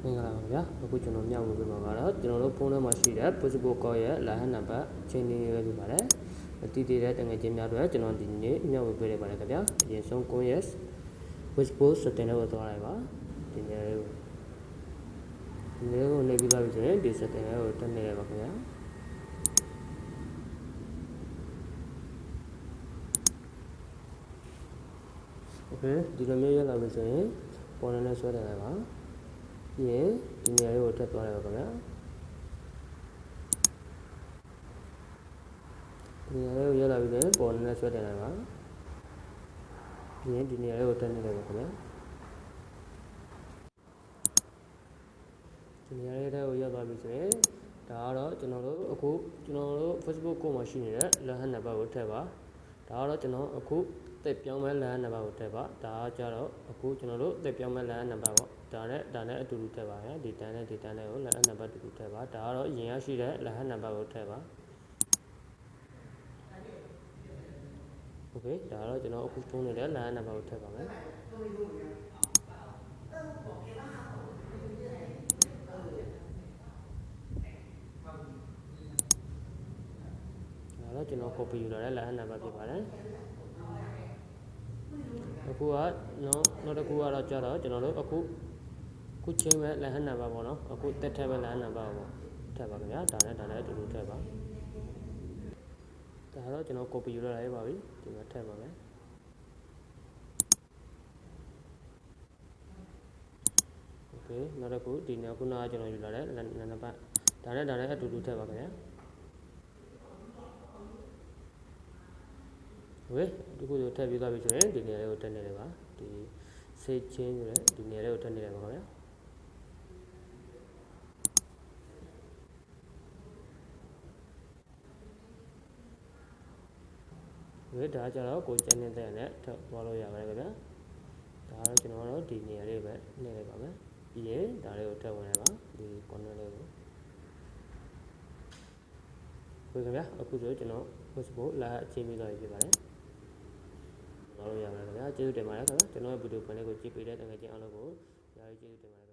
မင်္ဂလာပါဗျာအခုကျွန်တော်မျှဝေပေးမှာကတော့ကျွန်တော်တို့ဖုန်းထဲမှာရှိတဲ့ Facebook call ရဲ့ line နံပါတ်ချိန်နေရဖြစ်ပါတယ်တည်တည်တဲ့တငယ်ချင်းများတို့ကျွန်တော်ဒီနေ့မျှဝေပေးရပါတယ်ခင်ဗျာအရင်ဆုံးကိုရဲ့ Facebook စတင်လို့သွားလိုက်ပါဒီနေ့ကိုနေပြီးတော့ဆိုရင်ဒီစတင်ကိုတက်နေရပါခင်ဗျာโอเคဒီလိုမျိုးရလာပြီဆိုရင်ပေါ်နေဆွဲတယ်ပါဒီနေရာကိုတက်သွားတယ်ပါခင်ဗျာဒီနေရာကိုရောက်လာပြီဆိုရင်ပေါ်နေဆွဲတယ်ပါဒီနေရာကိုတက်နေတယ်ပါခင်ဗျာဒီနေရာကိုရောက်သွားပြီဆိုရင်ဒါကတော့ကျွန်တော်တို့အခုကျွန်တော်တို့ Facebook ကိုမှာရှိနေတဲ့ line နံပါတ်ကိုထည့်ပါဒါကတော့ကျွန်တော်အခုတက်ပြောင်းမဲ့ line နံပါတ်ကိုထည့်ပါဒါကကြတော့အခုကျွန်တော်တို့တက်ပြောင်းမဲ့ line နံပါတ်ပေါ့ဒါနဲ့အတူတူထည့်ပါရဒီတန်းနဲ့ကို line နံပါတ်အတူတူထည့်ပါဒါကတော့ရင်ရရှိတဲ့ line နံပါတ်ကိုထည့်ပါโอเคဒါကတော့ကျွန်တော်အခုဖုန်းနေတဲ့ line နံပါတ်ကိုထည့်ပါမယ်ကျွန်တော် copy ယူလာတဲ့ line နံပါတ်ဖြစ်ပါတယ်အခုကနောက်တစ်ခုကတော့ကြတော့ကျွန်တော်တို့အခုချင်းမဲ့ line နံပါတ်ပေါ့နော်အခုတက်ထည့်မဲ့ line နံပါတ်ပေါ့ထည့်ပါခင်ဗျာဒါနဲ့အတူတူထည့်ပါဒါတော့ကျွန်တော် copy ယူလာရပါပြီဒီမှာထည့်ပါမယ်โอเคနောက်တစ်ခုဒီနေ့ခုနကကျွန်တော်ယူလာတဲ့ line နံပါတ်ဒါနဲ့အတူတူထည့်ပါခင်ဗျာโอเคဒီခုထည့်ပြီးသွားပြီဆိုရင်ဒီနေရာလေးကိုတက်နေတယ်ပါဒီစိတ်ချင်းဆိုတဲ့ဒီနေရာလေးကိုတက်နေတယ်ပါခင်ဗျာဝေးဒါကြတော့ကိုကျန်နေတဲ့နဲ့ထပ်သွားလို့ရပါတယ်ခင်ဗျာဒါတော့ကျွန်တော်တို့ဒီနေရာလေးပဲနေလိုက်ပါမယ်ပြီးရင်ဒါလေးကိုထပ်ဝင်လိုက်ပါဒီ corner လေးကိုဝေးခင်ဗျာအခုဆိုကျွန်တော် Facebook လာအချင်းပြီးသွားပြီဖြစ်ပါတယ်တော့ရပါတယ်ခင်ဗျာကျေးဇူးတင်ပါတယ်ခင်ဗျာကျွန်တော်ရဲ့ဗီဒီယိုဖိုင်လေးကိုကြည့်ပေးတဲ့တကယ်ချင်းအားလုံးကိုကျေးဇူးတင်ပါတယ်